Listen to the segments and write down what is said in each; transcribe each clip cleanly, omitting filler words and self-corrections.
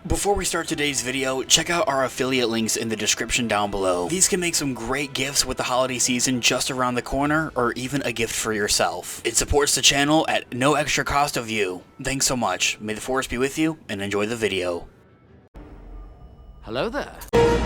Before we start today's video, check out our affiliate links in the description down below. These can make some great gifts with the holiday season just around the corner, or even a gift for yourself. It supports the channel at no extra cost of you. Thanks so much. May the force be with you, and enjoy the video. Hello there.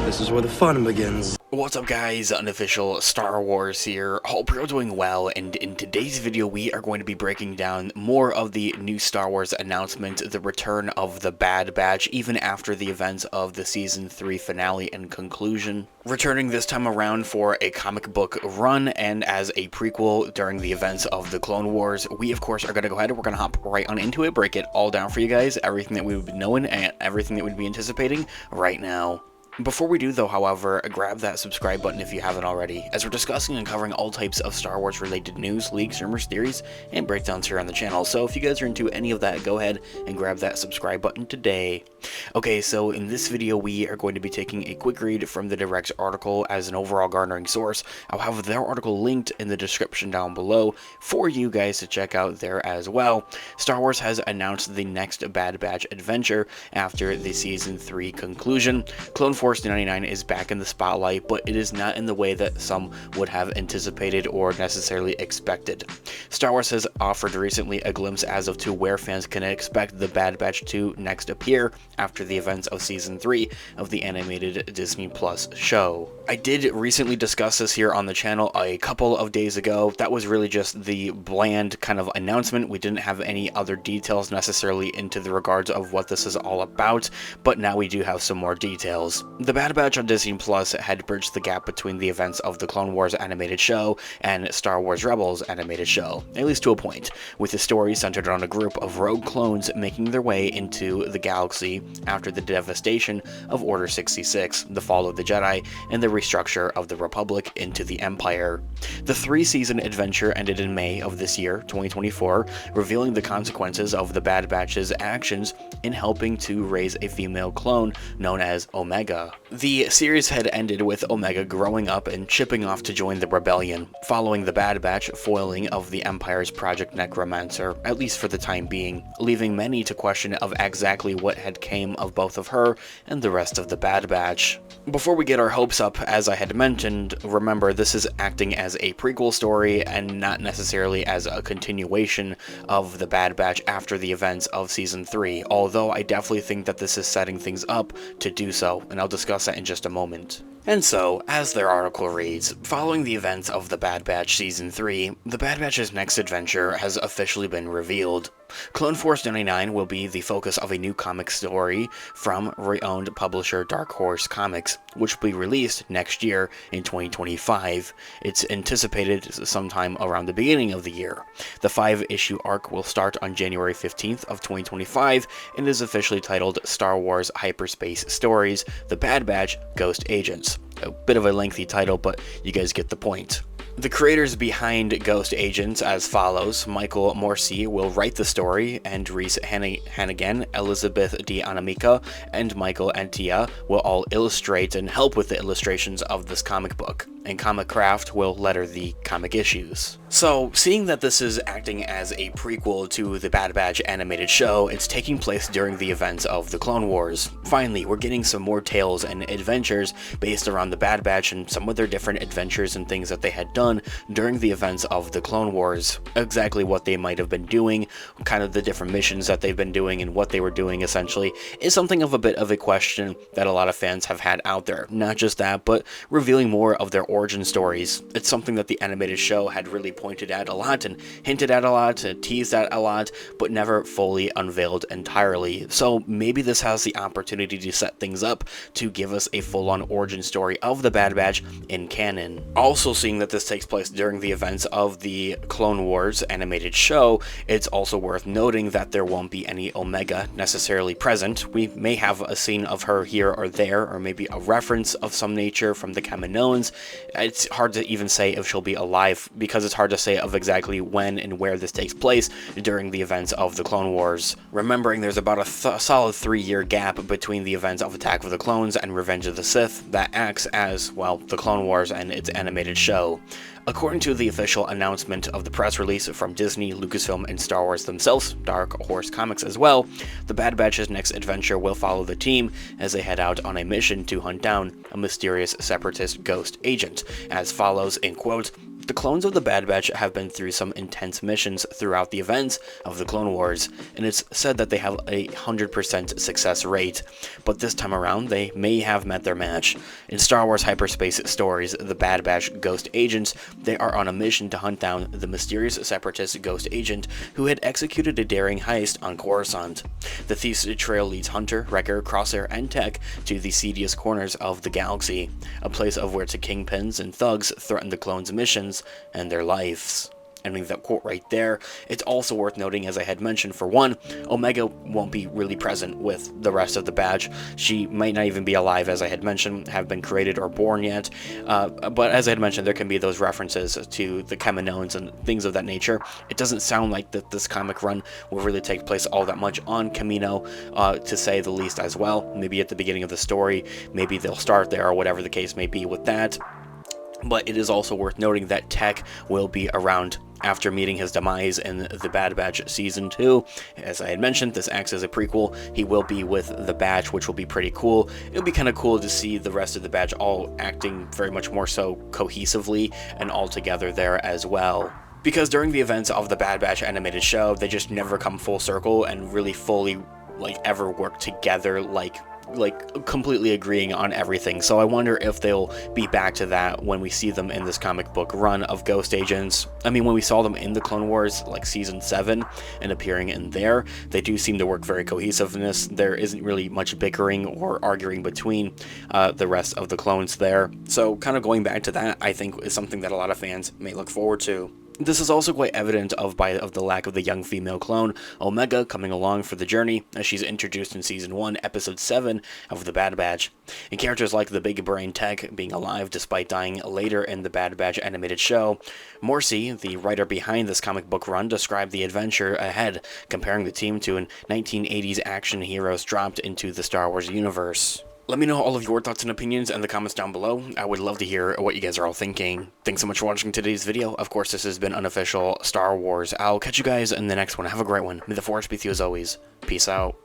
This is where the fun begins. What's up guys, Unofficial Star Wars here. Hope you're doing well, and in today's video we are going to be breaking down more of the new Star Wars announcement, the return of the Bad Batch, even after the events of the Season 3 finale and conclusion. Returning this time around for a comic book run and as a prequel during the events of the Clone Wars. We of course are going to go ahead and we're going to hop right on into it, break it all down for you guys, everything that we've been knowing and everything that we'd be anticipating right now. Before we do though, however, grab that subscribe button if you haven't already, as we're discussing and covering all types of Star Wars related news, leaks, rumors, theories, and breakdowns here on the channel. So if you guys are into any of that, go ahead and grab that subscribe button today. Okay, so in this video we are going to be taking a quick read from the Direct's article as an overall garnering source. I'll have their article linked in the description down below for you guys to check out there as well. Star Wars has announced the next Bad Batch adventure after the Season 3 conclusion. Clone Force 99 is back in the spotlight, but it is not in the way that some would have anticipated or necessarily expected. Star Wars has offered recently a glimpse as to where fans can expect the Bad Batch to next appear after the events of Season 3 of the animated Disney Plus show. I did recently discuss this here on the channel a couple of days ago. That was really just the bland kind of announcement. We didn't have any other details necessarily into the regards of what this is all about, but now we do have some more details. The Bad Batch on Disney Plus had bridged the gap between the events of the Clone Wars animated show and Star Wars Rebels animated show, at least to a point, with the story centered on a group of rogue clones making their way into the galaxy after the devastation of Order 66, the fall of the Jedi, and the restructure of the Republic into the Empire. The 3-season adventure ended in May of this year, 2024, revealing the consequences of the Bad Batch's actions in helping to raise a female clone known as Omega. The series had ended with Omega growing up and shipping off to join the rebellion, following the Bad Batch foiling of the Empire's Project Necromancer, at least for the time being, leaving many to question of exactly what had came of both of her and the rest of the Bad Batch. Before we get our hopes up, as I had mentioned, remember this is acting as a prequel story and not necessarily as a continuation of the Bad Batch after the events of Season 3, although I definitely think that this is setting things up to do so, and I'll discuss that in just a moment. And so, as their article reads, following the events of the Bad Batch Season 3, the Bad Batch's next adventure has officially been revealed. Clone Force 99 will be the focus of a new comic story from re-owned publisher Dark Horse Comics, which will be released next year in 2025. It's anticipated sometime around the beginning of the year. The 5-issue arc will start on January 15th of 2025 and is officially titled Star Wars Hyperspace Stories: The Bad Batch Ghost Agents. A bit of a lengthy title, but you guys get the point. The creators behind Ghost Agents as follows: Michael Morsi will write the story, and Reese Hannigan, Elizabeth DeAnamica, and Michael Antia will all illustrate and help with the illustrations of this comic book, and Comic Craft will letter the comic issues. So, seeing that this is acting as a prequel to the Bad Batch animated show, it's taking place during the events of the Clone Wars. Finally, we're getting some more tales and adventures based around the Bad Batch and some of their different adventures and things that they had done during the events of the Clone Wars. Exactly what they might have been doing, kind of the different missions that they've been doing and what they were doing essentially, is something of a bit of a question that a lot of fans have had out there. Not just that, but revealing more of their origin stories. It's something that the animated show had really pointed at a lot and hinted at a lot, teased at a lot, but never fully unveiled entirely. So maybe this has the opportunity to set things up to give us a full-on origin story of the Bad Batch in canon. Also, seeing that this takes place during the events of the Clone Wars animated show, it's also worth noting that there won't be any Omega necessarily present. We may have a scene of her here or there, or maybe a reference of some nature from the Kaminoans. It's hard to even say if she'll be alive, because it's hard to say of exactly when and where this takes place during the events of the Clone Wars. Remembering there's about a solid 3-year gap between the events of Attack of the Clones and Revenge of the Sith that acts as, well, the Clone Wars and its animated show. According to the official announcement of the press release from Disney, Lucasfilm, and Star Wars themselves, Dark Horse Comics as well, the Bad Batch's next adventure will follow the team as they head out on a mission to hunt down a mysterious separatist ghost agent, as follows, in quote, "The clones of the Bad Batch have been through some intense missions throughout the events of the Clone Wars, and it's said that they have a 100% success rate, but this time around they may have met their match. In Star Wars hyperspace stories, the Bad Batch ghost agents, they are on a mission to hunt down the mysterious separatist ghost agent who had executed a daring heist on Coruscant. The thief's trail leads Hunter, Wrecker, Crosshair, and Tech to the seediest corners of the galaxy, a place of where kingpins and thugs threaten the clones' missions and their lives." Ending that quote right there. It's also worth noting, as I had mentioned, for one, Omega won't be really present with the rest of the batch. She might not even be alive, as I had mentioned, have been created or born yet. But as I had mentioned, there can be those references to the Kaminoans and things of that nature. It doesn't sound like that this comic run will really take place all that much on Kamino, to say the least as well. Maybe at the beginning of the story, maybe they'll start there or whatever the case may be with that. But it is also worth noting that Tech will be around after meeting his demise in the Bad Batch Season 2. As I had mentioned, this acts as a prequel. He will be with the Batch, which will be pretty cool. It'll be kind of cool to see the rest of the Batch all acting very much more so cohesively and all together there as well. Because during the events of the Bad Batch animated show, they just never come full circle and really fully ever work together like completely agreeing on everything. So I wonder if they'll be back to that when we see them in this comic book run of ghost agents. I mean, when we saw them in the Clone Wars, like Season 7, and appearing in there, they do seem to work very cohesiveness. There isn't really much bickering or arguing between the rest of the clones there. So kind of going back to that, I think is something that a lot of fans may look forward to. This is also quite evident of the lack of the young female clone, Omega, coming along for the journey, as she's introduced in Season 1, Episode 7 of The Bad Batch. And characters like the Big Brain Tech being alive despite dying later in the Bad Batch animated show. Morsi, the writer behind this comic book run, described the adventure ahead, comparing the team to an 1980s action heroes dropped into the Star Wars universe. Let me know all of your thoughts and opinions in the comments down below. I would love to hear what you guys are all thinking. Thanks so much for watching today's video. Of course, this has been Unofficial Star Wars. I'll catch you guys in the next one. Have a great one. May the Force be with you as always. Peace out.